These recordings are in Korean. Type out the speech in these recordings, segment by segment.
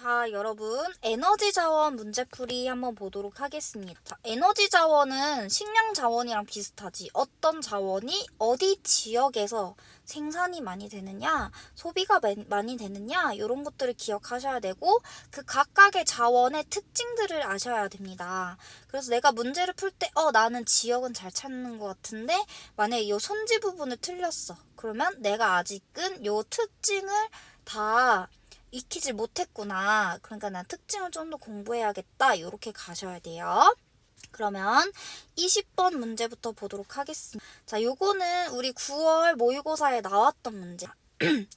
자, 여러분, 에너지 자원 문제풀이 한번 보도록 하겠습니다. 자, 에너지 자원은 식량 자원이랑 비슷하지. 어떤 자원이 어디 지역에서 생산이 많이 되느냐, 소비가 많이 되느냐, 이런 것들을 기억하셔야 되고, 그 각각의 자원의 특징들을 아셔야 됩니다. 그래서 내가 문제를 풀 때, 나는 지역은 잘 찾는 것 같은데, 만약에 이 손지 부분을 틀렸어. 그러면 내가 아직은 이 특징을 다 익히질 못했구나. 그러니까 난 특징을 좀 더 공부해야겠다. 이렇게 가셔야 돼요. 그러면 20번 문제부터 보도록 하겠습니다. 자, 요거는 우리 9월 모의고사에 나왔던 문제.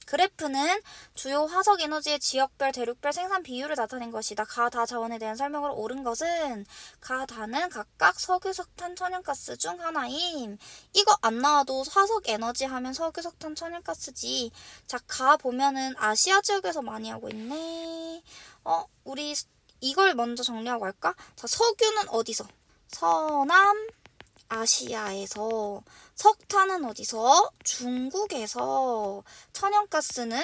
그래프는 주요 화석 에너지의 지역별, 대륙별 생산 비율을 나타낸 것이다. 가다 자원에 대한 설명으로 옳은 것은 가다는 각각 석유, 석탄, 천연가스 중 하나임. 이거 안 나와도 화석 에너지 하면 석유, 석탄, 천연가스지. 자, 가 보면은 아시아 지역에서 많이 하고 있네. 우리 이걸 먼저 정리하고 할까? 자, 석유는 어디서? 서남 아시아에서, 석탄은 어디서? 중국에서, 천연가스는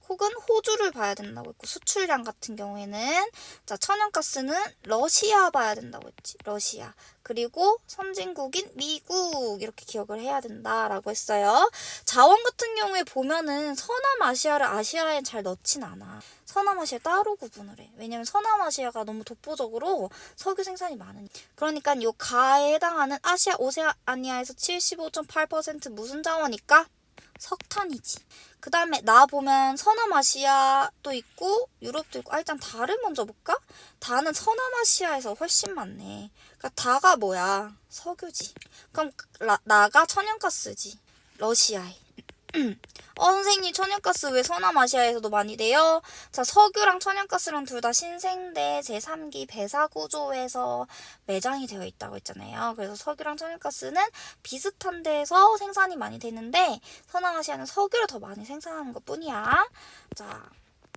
혹은 호주를 봐야 된다고 했고, 수출량 같은 경우에는 자, 천연가스는 러시아 봐야 된다고 했지. 러시아. 그리고 선진국인 미국 이렇게 기억을 해야 된다라고 했어요. 자원 같은 경우에 보면은 서남아시아를 아시아에 잘 넣진 않아. 서남아시아 따로 구분을 해. 왜냐면 서남아시아가 너무 독보적으로 석유 생산이 많으니까. 그러니까 요 가에 해당하는 아시아 오세아니아에서 75.8% 무슨 자원일까? 석탄이지. 그 다음에 나 보면 서남아시아도 있고 유럽도 있고. 일단 다를 먼저 볼까? 다는 서남아시아에서 훨씬 많네. 그러니까 다가 뭐야? 석유지. 그럼 나가 천연가스지. 러시아에. 선생님, 천연가스 왜 서남아시아에서도 많이 돼요? 자, 석유랑 천연가스랑 둘 다 신생대 제3기 배사 구조에서 매장이 되어 있다고 했잖아요. 그래서 석유랑 천연가스는 비슷한 데서 생산이 많이 되는데 서남아시아는 석유를 더 많이 생산하는 것 뿐이야. 자,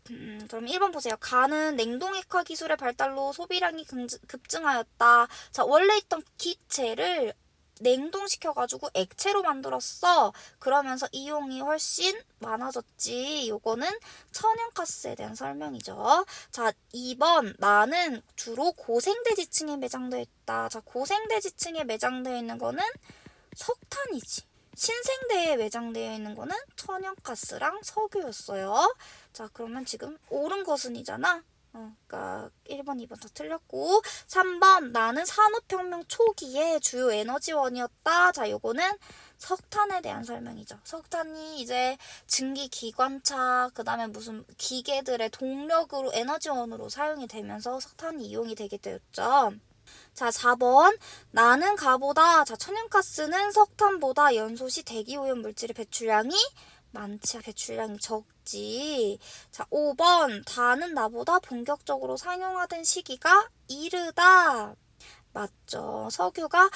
그럼 1번 보세요. 가는 냉동액화 기술의 발달로 소비량이 급증하였다. 자, 원래 있던 기체를 냉동시켜가지고 액체로 만들었어. 그러면서 이용이 훨씬 많아졌지. 요거는 천연가스에 대한 설명이죠. 자, 2번. 나는 주로 고생대지층에 매장되어 있다. 자, 고생대지층에 매장되어 있는 거는 석탄이지. 신생대에 매장되어 있는 거는 천연가스랑 석유였어요. 자, 그러면 지금 옳은 것은이잖아. 그러니까 1번, 2번 다 틀렸고. 3번. 나는 산업혁명 초기에 주요 에너지원이었다. 자, 요거는 석탄에 대한 설명이죠. 석탄이 이제 증기기관차, 그 다음에 무슨 기계들의 동력으로 에너지원으로 사용이 되면서 석탄이 이용이 되게 되었죠. 자, 4번. 나는 가보다. 자, 천연가스는 석탄보다 연소시 대기오염 물질의 배출량이 많지, 배출량이 적지. 자, 5번. 다는 나보다 본격적으로 상용화된 시기가 이르다. 맞죠. 석유가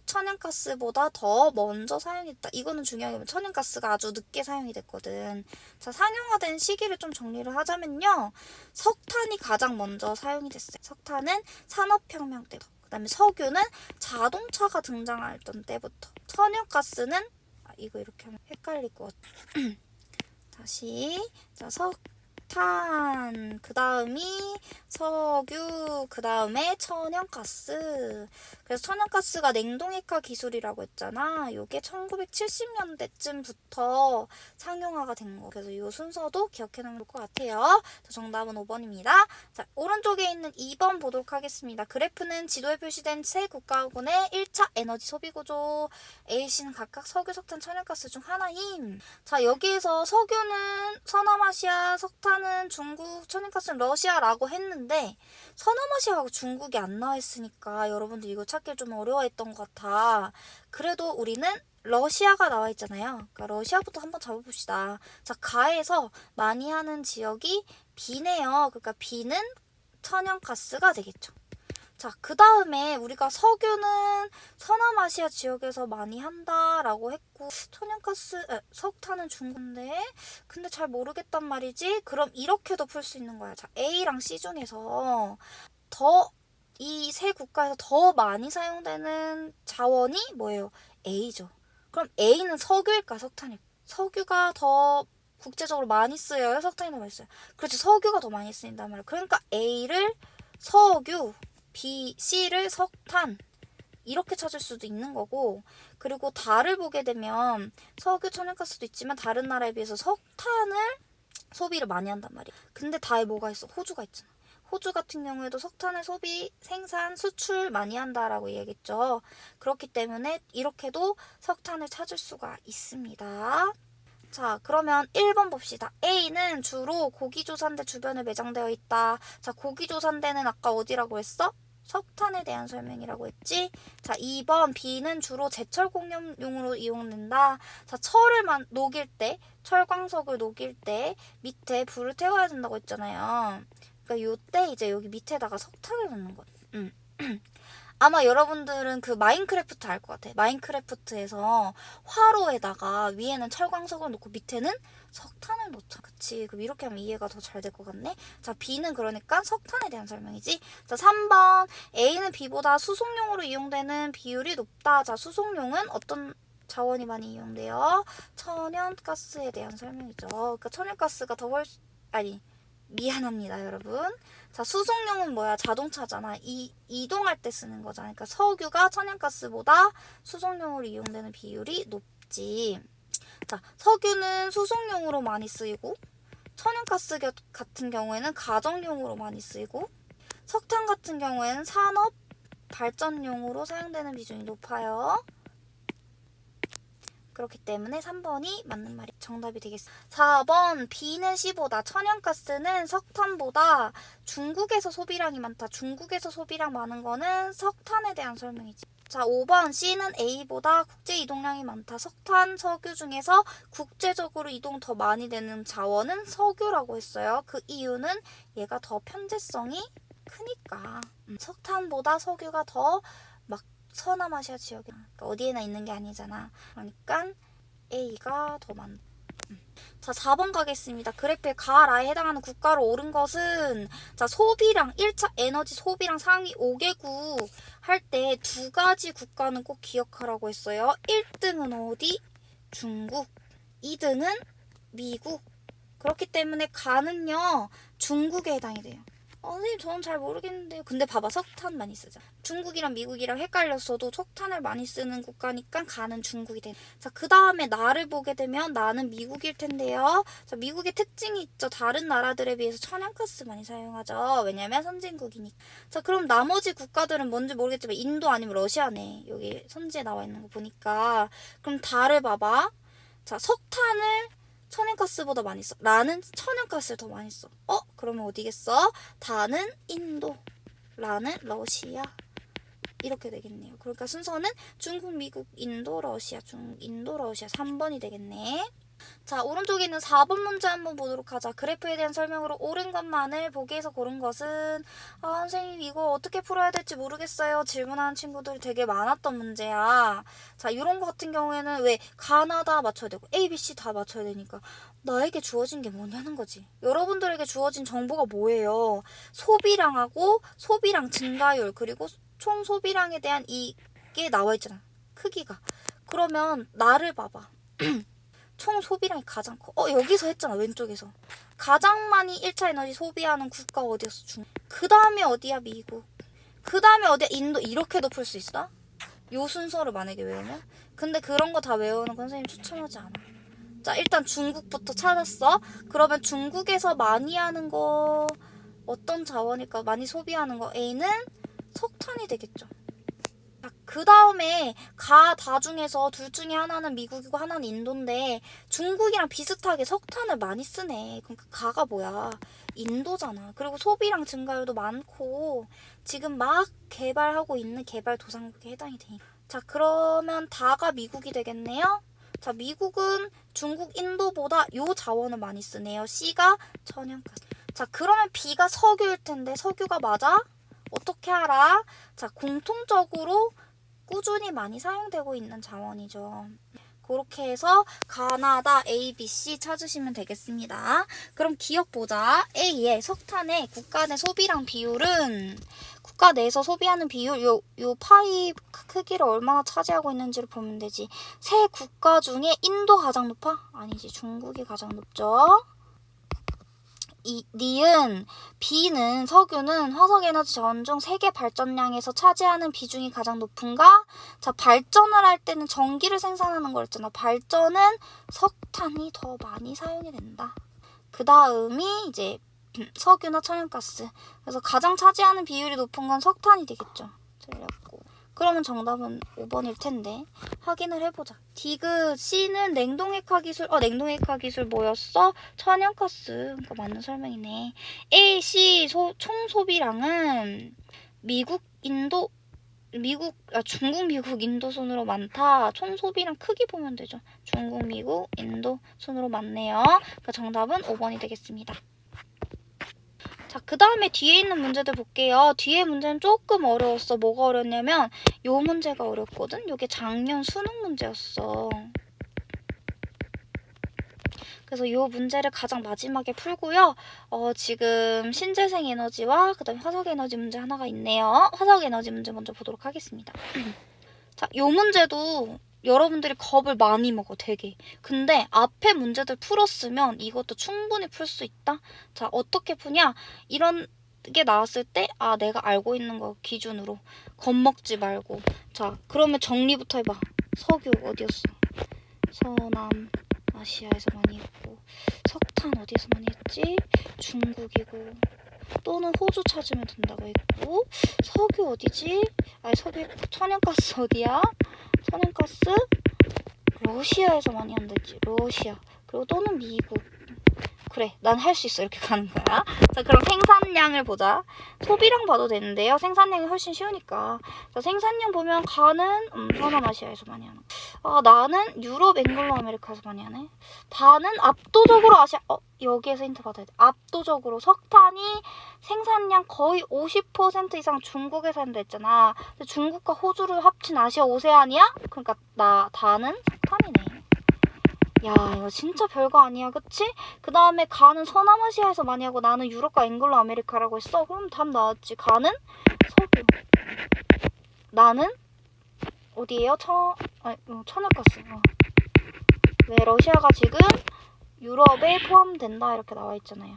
천연가스보다 더 먼저 사용했다. 이거는 중요한 게 천연가스가 아주 늦게 사용이 됐거든. 자, 상용화된 시기를 좀 정리를 하자면요. 석탄이 가장 먼저 사용이 됐어요. 석탄은 산업혁명 때부터. 그 다음에 석유는 자동차가 등장했던 때부터. 천연가스는 이거 이렇게 하면 헷갈릴 것 같아. 다시. 자, 석탄, 그 다음이 석유, 그 다음에 천연가스. 그래서 천연가스가 냉동액화 기술이라고 했잖아. 요게 1970년대쯤부터 상용화가 된 거. 그래서 이 순서도 기억해 놓을 것 같아요. 자, 정답은 5번입니다. 자, 오른쪽에 있는 2번 보도록 하겠습니다. 그래프는 지도에 표시된 세 국가군의 1차 에너지 소비 구조. A씨는 각각 석유, 석탄, 천연가스 중 하나임. 자, 여기에서 석유는 서남아시아, 석탄은 중국, 천연가스는 러시아라고 했는데 서남아시아하고 중국이 안 나와 있으니까 여러분들 이거 찾기 좀 어려워했던 것 같아. 그래도 우리는 러시아가 나와 있잖아요. 그러니까 러시아부터 한번 잡아봅시다. 자, 가에서 많이 하는 지역이 B네요. 그러니까 B는 천연가스가 되겠죠. 자, 그 다음에 우리가 석유는 서남아시아 지역에서 많이 한다라고 했고, 석탄은 중국인데, 근데 잘 모르겠단 말이지? 그럼 이렇게도 풀 수 있는 거야. 자, A랑 C 중에서 이 세 국가에서 더 많이 사용되는 자원이 뭐예요? A죠. 그럼 A는 석유일까, 석탄일까? 석유가 더 국제적으로 많이 쓰여요? 석탄이 더 많이 써요? 그렇죠. 석유가 더 많이 쓰인단 말이에요. 그러니까 A를 석유, B, C를 석탄 이렇게 찾을 수도 있는 거고, 그리고 달을 보게 되면 석유, 천연가스도 있지만 다른 나라에 비해서 석탄을 소비를 많이 한단 말이에요. 근데 달에 뭐가 있어? 호주가 있잖아. 호주 같은 경우에도 석탄을 소비, 생산, 수출 많이 한다라고 얘기했죠. 그렇기 때문에 이렇게도 석탄을 찾을 수가 있습니다. 자, 그러면 1번 봅시다. A는 주로 고기조산대 주변에 매장되어 있다. 자, 고기조산대는 아까 어디라고 했어? 석탄에 대한 설명이라고 했지. 자, 2번 B는 주로 제철 공업용으로 이용된다. 자, 철을 녹일 때, 철광석을 녹일 때 밑에 불을 태워야 된다고 했잖아요. 그러니까 요때 이제 여기 밑에다가 석탄을 넣는 거예요. 아마 여러분들은 그 마인크래프트 알 것 같아. 마인크래프트에서 화로에다가 위에는 철광석을 놓고 밑에는 석탄을 놓자. 그치? 그럼 이렇게 하면 이해가 더 잘 될 것 같네. 자, B는 그러니까 석탄에 대한 설명이지. 자, 3번 A는 B보다 수송용으로 이용되는 비율이 높다. 자, 수송용은 어떤 자원이 많이 이용돼요? 천연가스에 대한 설명이죠. 그러니까 천연가스가 더 미안합니다, 여러분. 자, 수송용은 뭐야? 자동차잖아. 이동할 때 쓰는 거잖아. 그러니까 석유가 천연가스보다 수송용으로 이용되는 비율이 높지. 자, 석유는 수송용으로 많이 쓰이고, 천연가스 같은 경우에는 가정용으로 많이 쓰이고, 석탄 같은 경우에는 산업 발전용으로 사용되는 비중이 높아요. 그렇기 때문에 3번이 맞는 말이 정답이 되겠습니다. 4번 B는 C보다 천연가스는 석탄보다 중국에서 소비량이 많다. 중국에서 소비량 많은 거는 석탄에 대한 설명이지. 자, 5번 C는 A보다 국제 이동량이 많다. 석탄, 석유 중에서 국제적으로 이동 더 많이 되는 자원은 석유라고 했어요. 그 이유는 얘가 더 편재성이 크니까. 석탄보다 석유가 더 막 서남아시아 지역에 그러니까 어디에나 있는 게 아니잖아. 그러니까 A가 더 많다. 자, 4번 가겠습니다. 그래프의 가라에 해당하는 국가로 오른 것은 자, 소비량 1차 에너지 소비량 상위 5개국 할 때 두 가지 국가는 꼭 기억하라고 했어요. 1등은 어디? 중국. 2등은 미국. 그렇기 때문에 가는요 중국에 해당이 돼요. 선생님 저는 잘 모르겠는데요. 근데 봐봐 석탄 많이 쓰자. 중국이랑 미국이랑 헷갈렸어도 석탄을 많이 쓰는 국가니까 가는 중국이 돼. 자, 그 다음에 나를 보게 되면 나는 미국일 텐데요. 자, 미국의 특징이 있죠. 다른 나라들에 비해서 천연가스 많이 사용하죠. 왜냐면 선진국이니까. 자, 그럼 나머지 국가들은 뭔지 모르겠지만 인도 아니면 러시아네. 여기 선지에 나와 있는 거 보니까. 그럼 다를 봐봐. 자, 석탄을 천연가스보다 많이 써. 라는 천연가스를 더 많이 써. 그러면 어디겠어? 다는 인도. 라는 러시아. 이렇게 되겠네요. 그러니까 순서는 중국, 미국, 인도, 러시아. 중국, 인도, 러시아. 3번이 되겠네. 자, 오른쪽에 있는 4번 문제 한번 보도록 하자. 그래프에 대한 설명으로 옳은 것만을 보기에서 고른 것은 선생님 이거 어떻게 풀어야 될지 모르겠어요. 질문하는 친구들이 되게 많았던 문제야. 자, 이런 거 같은 경우에는 왜 가나다 맞춰야 되고 A, B, C 다 맞춰야 되니까 나에게 주어진 게 뭐냐는 거지. 여러분들에게 주어진 정보가 뭐예요? 소비량하고 소비량 증가율 그리고 총 소비량에 대한 이게 나와 있잖아. 크기가. 그러면 나를 봐봐. 총 소비량이 가장 커. 여기서 했잖아. 왼쪽에서. 가장 많이 1차 에너지 소비하는 국가 어디였어? 중국. 그 다음에 어디야? 미국. 그 다음에 어디야? 인도. 이렇게도 풀 수 있어? 요 순서를 만약에 외우면? 근데 그런 거 다 외우는 건 선생님 추천하지 않아. 자, 일단 중국부터 찾았어. 그러면 중국에서 많이 하는 거 어떤 자원일까? 많이 소비하는 거 A는 석탄이 되겠죠. 그 다음에 다 중에서 둘 중에 하나는 미국이고 하나는 인도인데 중국이랑 비슷하게 석탄을 많이 쓰네. 그러니까 가가 뭐야? 인도잖아. 그리고 소비량 증가율도 많고 지금 막 개발하고 있는 개발도상국에 해당이 돼. 자, 그러면 다가 미국이 되겠네요. 자, 미국은 중국, 인도보다 요 자원을 많이 쓰네요. C가 천연가스. 자, 그러면 B가 석유일 텐데 석유가 맞아? 어떻게 알아? 자, 공통적으로 꾸준히 많이 사용되고 있는 자원이죠. 그렇게 해서 가나다 A, B, C 찾으시면 되겠습니다. 그럼 기억 보자. A의 석탄의 국가 내 소비량 비율은 국가 내에서 소비하는 비율, 요 파이 크기를 얼마나 차지하고 있는지를 보면 되지. 세 국가 중에 인도 가장 높아? 아니지, 중국이 가장 높죠. 니은 B는 석유는 화석에너지 자원 중 세계 발전량에서 차지하는 비중이 가장 높은가? 자, 발전을 할 때는 전기를 생산하는 거였잖아. 발전은 석탄이 더 많이 사용이 된다. 그 다음이 이제 석유나 천연가스. 그래서 가장 차지하는 비율이 높은 건 석탄이 되겠죠. 틀렸고. 그러면 정답은 5번일 텐데 확인을 해보자. 디귿 C는 냉동핵화 기술. 냉동핵화 기술 뭐였어? 천연가스. 그러니까 맞는 설명이네. A, C 총 소비량은 중국, 미국, 인도 순으로 많다. 총 소비량 크기 보면 되죠. 중국, 미국, 인도 순으로 많네요. 그러니까 정답은 5번이 되겠습니다. 자, 그 다음에 뒤에 있는 문제들 볼게요. 뒤에 문제는 조금 어려웠어. 뭐가 어렵냐면 요 문제가 어렵거든. 요게 작년 수능 문제였어. 그래서 요 문제를 가장 마지막에 풀고요. 지금 신재생 에너지와 그 다음에 화석 에너지 문제 하나가 있네요. 화석 에너지 문제 먼저 보도록 하겠습니다. 자, 요 문제도 여러분들이 겁을 많이 먹어, 되게. 근데 앞에 문제들 풀었으면 이것도 충분히 풀 수 있다? 자, 어떻게 푸냐? 이런 게 나왔을 때, 내가 알고 있는 거 기준으로. 겁먹지 말고. 자, 그러면 정리부터 해봐. 석유 어디였어? 서남아시아에서 많이 했고. 석탄 어디에서 많이 했지? 중국이고. 또는 호주 찾으면 된다고 했고. 석유 어디지? 석유, 천연가스 어디야? 천연가스 러시아에서 많이 한댔지. 러시아. 그리고 또는 미국. 그래, 난 할 수 있어. 이렇게 가는 거야. 자, 그럼 생산량을 보자. 소비량 봐도 되는데요. 생산량이 훨씬 쉬우니까. 자, 생산량 보면 가는 서남아시아에서 많이 하는 거. 나는 유럽, 앵글로 아메리카에서 많이 하네. 다는 압도적으로 아시아. 여기에서 힌트 받아야 돼. 압도적으로 석탄이 생산량 거의 50% 이상 중국에서 한다 했잖아. 근데 중국과 호주를 합친 아시아 오세안이야? 그러니까 다는 석탄이네. 야, 이거 진짜 별거 아니야, 그치? 그 다음에 가는 서남아시아에서 많이 하고 나는 유럽과 앵글로 아메리카라고 했어. 그럼 답 나왔지. 가는 석유. 나는 어디예요? 천연가스. 왜 러시아가 지금 유럽에 포함된다 이렇게 나와 있잖아요.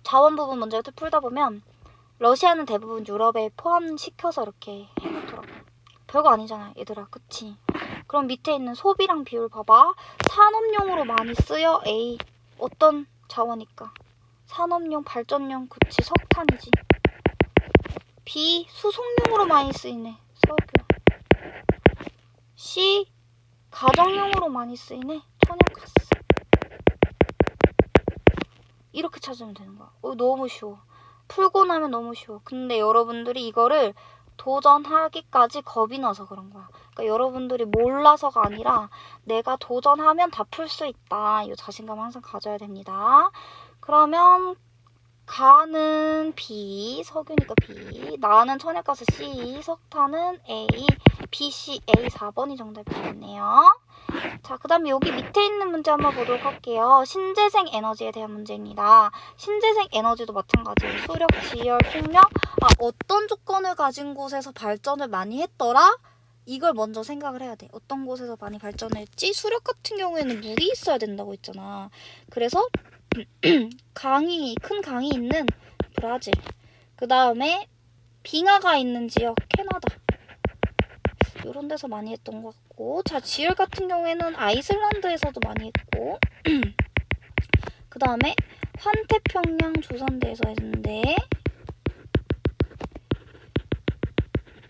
자원 부분 먼저 풀다 보면 러시아는 대부분 유럽에 포함시켜서 이렇게 해놓더라고. 별거 아니잖아, 얘들아, 그치? 그럼 밑에 있는 소비량 비율 봐봐. 산업용으로 많이 쓰여. A. 어떤 자원일까? 산업용, 발전용, 그치, 석탄이지. B. 수송용으로 많이 쓰이네. 석유. C. 가정용으로 많이 쓰이네. 천연가스. 이렇게 찾으면 되는 거야. 너무 쉬워. 풀고 나면 너무 쉬워. 근데 여러분들이 이거를 도전하기까지 겁이 나서 그런 거야. 그러니까 여러분들이 몰라서가 아니라 내가 도전하면 다 풀 수 있다. 이 자신감 항상 가져야 됩니다. 그러면 가는 B, 석유니까 B, 나는 천연가스 C, 석탄은 A, B, C, A 4번이 정답이 되겠네요. 자, 그 다음에 여기 밑에 있는 문제 한번 보도록 할게요. 신재생 에너지에 대한 문제입니다. 신재생 에너지도 마찬가지예요. 수력, 지열, 풍력. 어떤 조건을 가진 곳에서 발전을 많이 했더라? 이걸 먼저 생각을 해야 돼. 어떤 곳에서 많이 발전을 했지? 수력 같은 경우에는 물이 있어야 된다고 했잖아. 그래서 큰 강이 있는 브라질. 그 다음에 빙하가 있는 지역 캐나다. 이런 데서 많이 했던 것 같고. 자, 지열 같은 경우에는 아이슬란드에서도 많이 했고. 그 다음에 환태평양 조선대에서 했는데.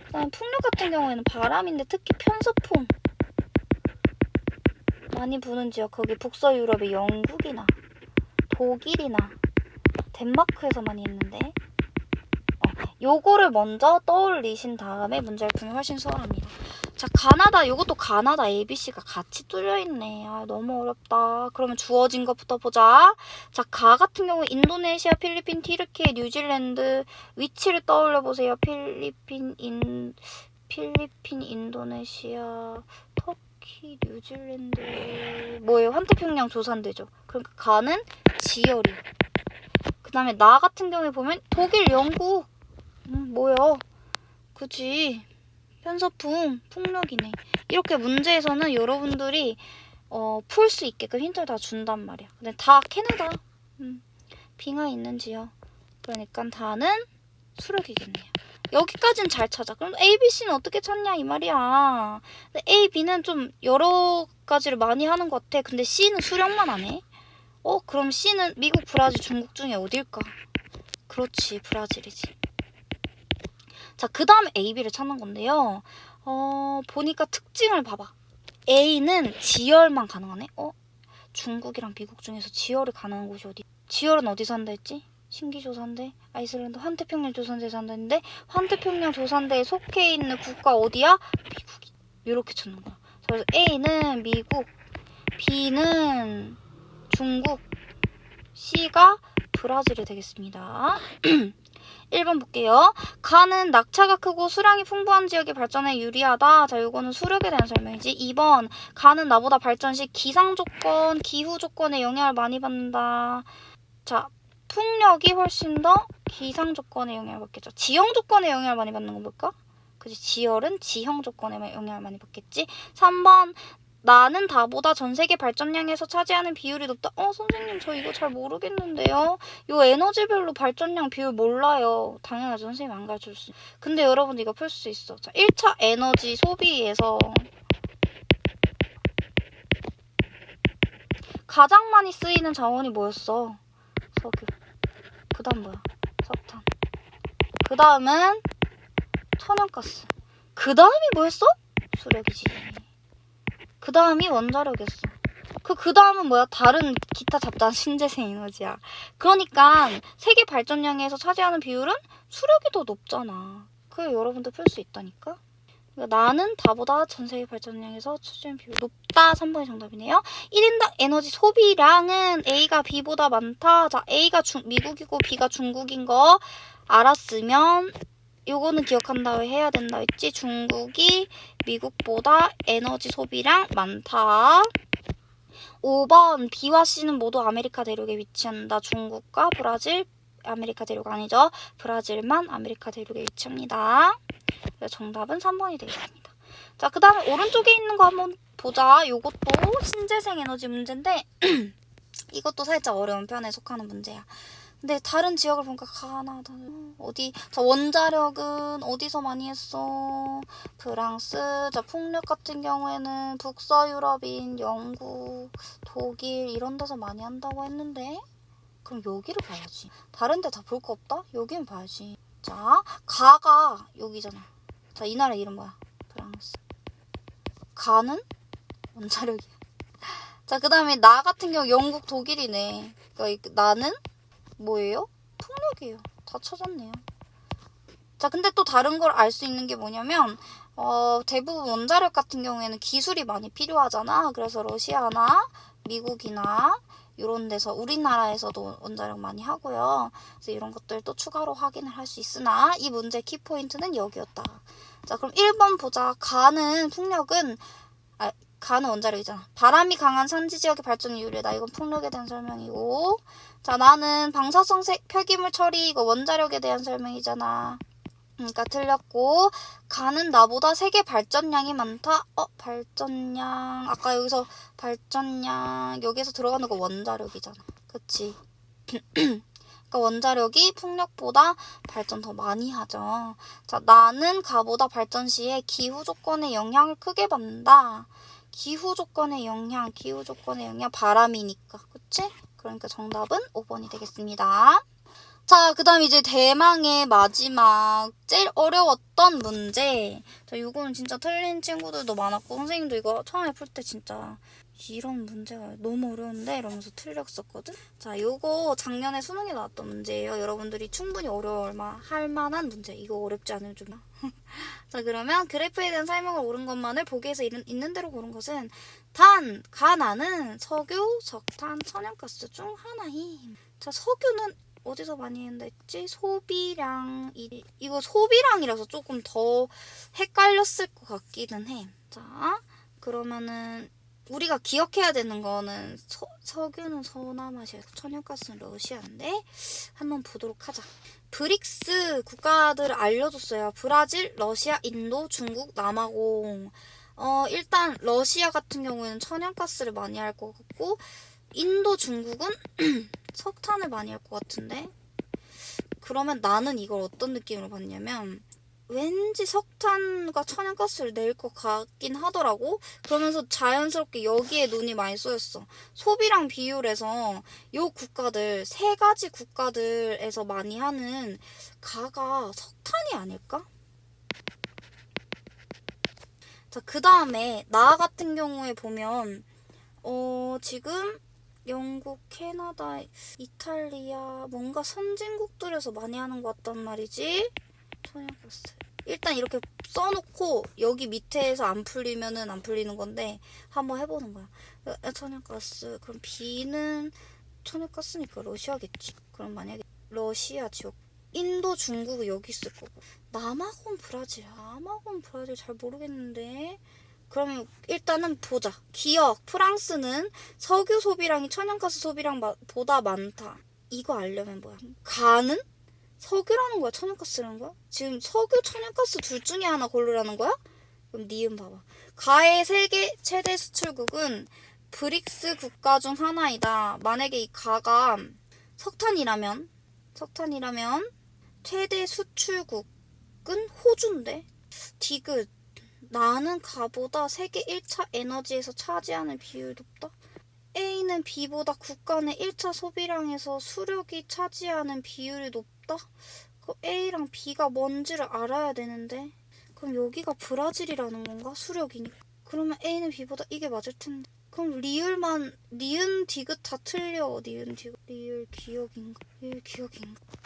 그 다음에 풍력 같은 경우에는 바람인데 특히 편서풍 많이 부는 지역. 거기 북서유럽의 영국이나 독일이나 덴마크에서 많이 했는데 요거를 먼저 떠올리신 다음에 문제를 풀면 훨씬 수월합니다. 자, 가나다. 요것도 가나다 ABC가 같이 뚫려있네. 너무 어렵다. 그러면 주어진 것부터 보자. 자, 가 같은 경우 인도네시아, 필리핀, 튀르키, 뉴질랜드. 위치를 떠올려보세요. 필리핀, 인도네시아, 터키. 뉴질랜드 뭐예요? 환태평양 조산대죠. 그러니까 가는 지열이. 그 다음에 나 같은 경우에 보면 독일, 영국. 뭐야? 그치. 편서풍, 풍력이네. 이렇게 문제에서는 여러분들이 풀 수 있게끔 힌트를 다 준단 말이야. 근데 다 캐나다. 빙하 있는 지역. 그러니까 다는 수력이겠네요. 여기까지는 잘 찾아. 그럼 A, B, C는 어떻게 찾냐 이 말이야. 근데 A, B는 좀 여러 가지를 많이 하는 것 같아. 근데 C는 수력만 하네. 그럼 C는 미국, 브라질, 중국 중에 어딜까? 그렇지, 브라질이지. 자, 그 다음에 A, B를 찾는 건데요. 보니까 특징을 봐봐. A는 지열만 가능하네? 중국이랑 미국 중에서 지열이 가능한 곳이 어디? 지열은 어디서 한다 했지? 신기조산대, 아이슬란드, 환태평양 조산대에 산다 했는데 환태평양 조산대에 속해 있는 국가 어디야? 미국이. 이렇게 찾는 거야. 그래서 A는 미국, B는 중국, C가 브라질이 되겠습니다. 1번 볼게요. 가는 낙차가 크고 수량이 풍부한 지역의 발전에 유리하다. 자, 요거는 수력에 대한 설명이지. 2번 가는 나보다 발전 시 기상조건, 기후조건에 영향을 많이 받는다. 자, 풍력이 훨씬 더 기상조건에 영향을 받겠죠. 지형조건에 영향을 많이 받는 건 뭘까? 그치, 지열은 지형조건에 영향을 많이 받겠지. 3번 나는 다보다 전 세계 발전량에서 차지하는 비율이 높다. 선생님 저 이거 잘 모르겠는데요. 요 에너지별로 발전량 비율 몰라요. 당연하죠. 선생님 안 가르쳐줄 수. 근데 여러분 이거 풀 수 있어. 자, 1차 에너지 소비에서 가장 많이 쓰이는 자원이 뭐였어? 석유. 그 다음 뭐야? 석탄. 그 다음은 천연가스. 그 다음이 뭐였어? 수력이지. 그 다음이 원자력이었어. 그 다음은 뭐야? 다른 기타 잡다한 신재생 에너지야. 그러니까 세계 발전량에서 차지하는 비율은 수력이 더 높잖아. 그게 여러분들 풀 수 있다니까? 그러니까 나는 다보다 전 세계 발전량에서 차지하는 비율이 높다. 3번이 정답이네요. 1인당 에너지 소비량은 A가 B보다 많다. 자, A가 미국이고 B가 중국인 거 알았으면 요거는 기억한다고 해야 된다 했지. 중국이 미국보다 에너지 소비량 많다. 5번 B와 C는 모두 아메리카 대륙에 위치한다. 중국과 브라질, 아메리카 대륙 아니죠. 브라질만 아메리카 대륙에 위치합니다. 그래서 정답은 3번이 되겠습니다. 자, 그 다음에 오른쪽에 있는 거 한번 보자. 요것도 신재생 에너지 문제인데 이것도 살짝 어려운 편에 속하는 문제야. 근데 다른 지역을 보니까 가나다 어디? 자, 원자력은 어디서 많이 했어? 프랑스. 자, 풍력 같은 경우에는 북서유럽인 영국, 독일 이런 데서 많이 한다고 했는데 그럼 여기를 봐야지. 다른 데 다 볼 거 없다? 여기는 봐야지. 자, 가가 여기잖아. 자, 이 나라 이름 뭐야? 프랑스. 가는 원자력이야. 자, 그 다음에 나 같은 경우 영국, 독일이네. 그러니까 나는 뭐예요? 풍력이에요. 다 찾았네요. 자, 근데 또 다른 걸 알 수 있는 게 뭐냐면 대부분 원자력 같은 경우에는 기술이 많이 필요하잖아. 그래서 러시아나 미국이나 이런 데서 우리나라에서도 원자력 많이 하고요. 그래서 이런 것들도 추가로 확인을 할 수 있으나 이 문제 키포인트는 여기였다. 자, 그럼 1번 보자. 가는 풍력은 가는 원자력이잖아. 바람이 강한 산지 지역의 발전이 유리하다. 이건 풍력에 대한 설명이고. 자, 나는 방사성 폐기물 처리 이거 원자력에 대한 설명이잖아. 그러니까 틀렸고. 가는 나보다 세계 발전량이 많다. 발전량. 아까 여기서 발전량 여기에서 들어가는 거 원자력이잖아. 그치? 그러니까 원자력이 풍력보다 발전 더 많이 하죠. 자, 나는 가보다 발전 시에 기후 조건의 영향을 크게 받는다. 기후 조건의 영향 바람이니까. 그치? 그러니까 정답은 5번이 되겠습니다. 자, 그 다음 이제 대망의 마지막 제일 어려웠던 문제. 자, 이거는 진짜 틀린 친구들도 많았고 선생님도 이거 처음에 풀 때 진짜 이런 문제가 너무 어려운데 이러면서 틀렸었거든. 자, 요거 작년에 수능에 나왔던 문제예요. 여러분들이 충분히 어려워할 만한 문제. 이거 어렵지 않으면 좀. 자, 그러면 그래프에 대한 설명을 옳은 것만을 보기에서 있는 대로 고른 것은 가나는 석유, 석탄, 천연가스 중 하나임. 자, 석유는 어디서 많이 했는다 했지? 소비량. 이거 소비량이라서 조금 더 헷갈렸을 것 같기는 해. 자, 그러면은 우리가 기억해야 되는 거는 석유는 서남아시아, 천연가스는 러시아인데 한번 보도록 하자. 브릭스 국가들을 알려줬어요. 브라질, 러시아, 인도, 중국, 남아공. 일단 러시아 같은 경우에는 천연가스를 많이 할 것 같고, 인도, 중국은 석탄을 많이 할 것 같은데. 그러면 나는 이걸 어떤 느낌으로 봤냐면 왠지 석탄과 천연가스를 낼 것 같긴 하더라고. 그러면서 자연스럽게 여기에 눈이 많이 쏘였어. 소비량 비율에서 요 국가들, 세 가지 국가들에서 많이 하는 가가 석탄이 아닐까? 자, 그 다음에 나 같은 경우에 보면 지금 영국, 캐나다, 이탈리아 뭔가 선진국들에서 많이 하는 것 같단 말이지. 천연가스. 일단 이렇게 써놓고 여기 밑에서 안 풀리면은 안 풀리는 건데 한번 해보는 거야. 천연가스. 그럼 B는 천연가스니까 러시아겠지. 그럼 만약에 러시아 지역, 인도, 중국은 여기 있을 거고, 남아공, 브라질. 남아공, 브라질 잘 모르겠는데. 그러면 일단은 보자. 기억. 프랑스는 석유 소비량이 천연가스 소비량보다 많다. 이거 알려면 뭐야? 가는? 석유라는 거야? 천연가스라는 거야? 지금 석유, 천연가스 둘 중에 하나 고르라는 거야? 그럼 니은 봐봐. 가의 세계 최대 수출국은 브릭스 국가 중 하나이다. 만약에 이 가가 석탄이라면 최대 수출국은 호주인데? 디귿. 나는 가보다 세계 1차 에너지에서 차지하는 비율이 높다. A는 B보다 국가 내 1차 소비량에서 수력이 차지하는 비율이 높다? 그럼 A랑 B가 뭔지를 알아야 되는데. 그럼 여기가 브라질이라는 건가? 수력이니까. 그러면 A는 B보다 이게 맞을 텐데. 그럼 니은 디귿 다 틀려. 니은 디귿. 리을 기억인가?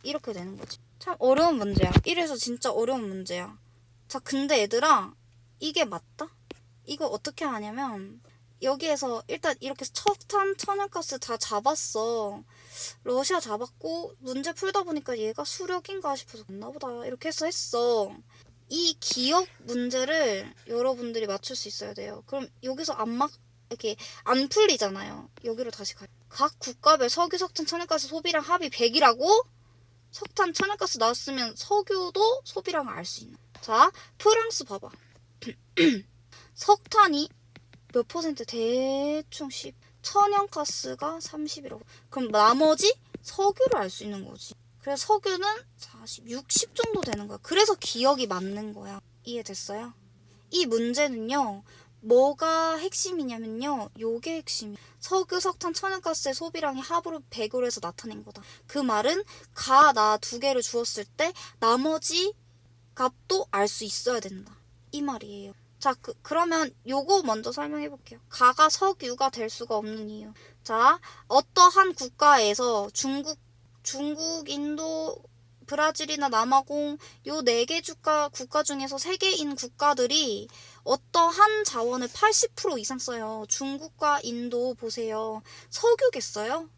이렇게 되는 거지. 참 어려운 문제야. 이래서 진짜 어려운 문제야. 자, 근데 얘들아, 이게 맞다? 이거 어떻게 하냐면 여기에서 일단 이렇게 석탄, 천연가스 다 잡았어. 러시아 잡았고 문제 풀다 보니까 얘가 수력인가 싶어서 맞나보다 이렇게 해서 했어. 이 기억 문제를 여러분들이 맞출 수 있어야 돼요. 그럼 여기서 이렇게 안 풀리잖아요. 여기로 다시 가요. 각 국가별 석유, 석탄, 천연가스 소비량 합이 100이라고? 석탄, 천연가스 나왔으면 석유도 소비량을 알 수 있는. 자, 프랑스 봐봐. 석탄이 몇 퍼센트? 대충 10. 천연가스가 30이라고. 그럼 나머지 석유를 알 수 있는 거지. 그래서 석유는 40, 60 정도 되는 거야. 그래서 기억이 맞는 거야. 이해됐어요? 이 문제는요. 뭐가 핵심이냐면요. 요게 핵심. 석유, 석탄, 천연가스의 소비량이 합으로 100으로 해서 나타낸 거다. 그 말은 나 두 개를 주었을 때 나머지 값도 알 수 있어야 된다. 이 말이에요. 자, 그러면 요거 먼저 설명해 볼게요. 가가 석유가 될 수가 없는 이유. 자, 어떠한 국가에서 중국, 인도, 브라질이나 남아공 요 4개 국가 중에서 3개인 국가들이 어떠한 자원을 80% 이상 써요. 중국과 인도 보세요. 석유겠어요?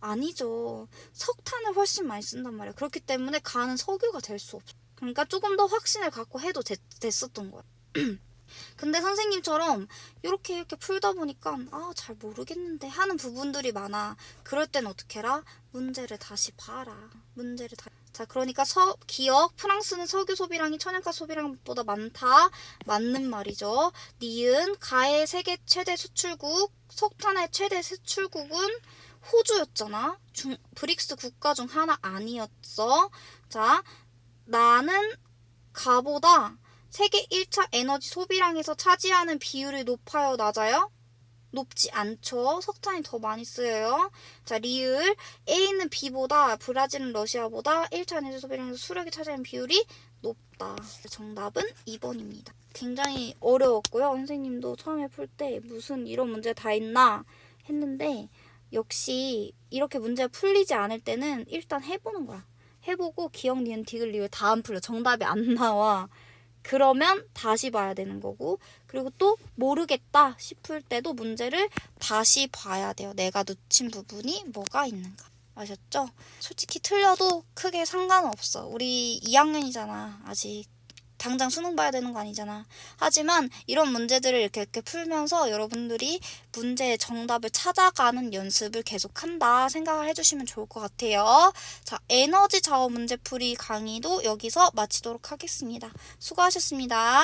아니죠. 석탄을 훨씬 많이 쓴단 말이에요. 그렇기 때문에 가는 석유가 될 수 없어. 그러니까 조금 더 확신을 갖고 해도 됐었던 거야. 근데 선생님처럼 이렇게 풀다 보니까 잘 모르겠는데 하는 부분들이 많아. 그럴 땐 어떻게 해라? 문제를 다시 봐라. 자, 그러니까 기억. 프랑스는 석유 소비량이 천연가스 소비량보다 많다. 맞는 말이죠. 니은 가의 세계 최대 수출국, 석탄의 최대 수출국은 호주였잖아. 브릭스 국가 중 하나 아니었어. 자, 나는 가보다 세계 1차 에너지 소비량에서 차지하는 비율이 높아요, 낮아요? 높지 않죠. 석탄이 더 많이 쓰여요. 자, 리을. A는 B보다, 브라질은 러시아보다 1차 에너지 소비량에서 수력이 차지하는 비율이 높다. 정답은 2번입니다. 굉장히 어려웠고요. 선생님도 처음에 풀 때 무슨 이런 문제 다 있나 했는데 역시 이렇게 문제가 풀리지 않을 때는 일단 해보는 거야. 해보고 기억, 니은, 디귿, 리을 다 안 풀려. 정답이 안 나와. 그러면 다시 봐야 되는 거고, 그리고 또 모르겠다 싶을 때도 문제를 다시 봐야 돼요. 내가 놓친 부분이 뭐가 있는가. 아셨죠? 솔직히 틀려도 크게 상관없어. 우리 2학년이잖아. 아직 당장 수능 봐야 되는 거 아니잖아. 하지만 이런 문제들을 이렇게 풀면서 여러분들이 문제의 정답을 찾아가는 연습을 계속한다 생각을 해주시면 좋을 것 같아요. 자, 에너지 자원 문제풀이 강의도 여기서 마치도록 하겠습니다. 수고하셨습니다.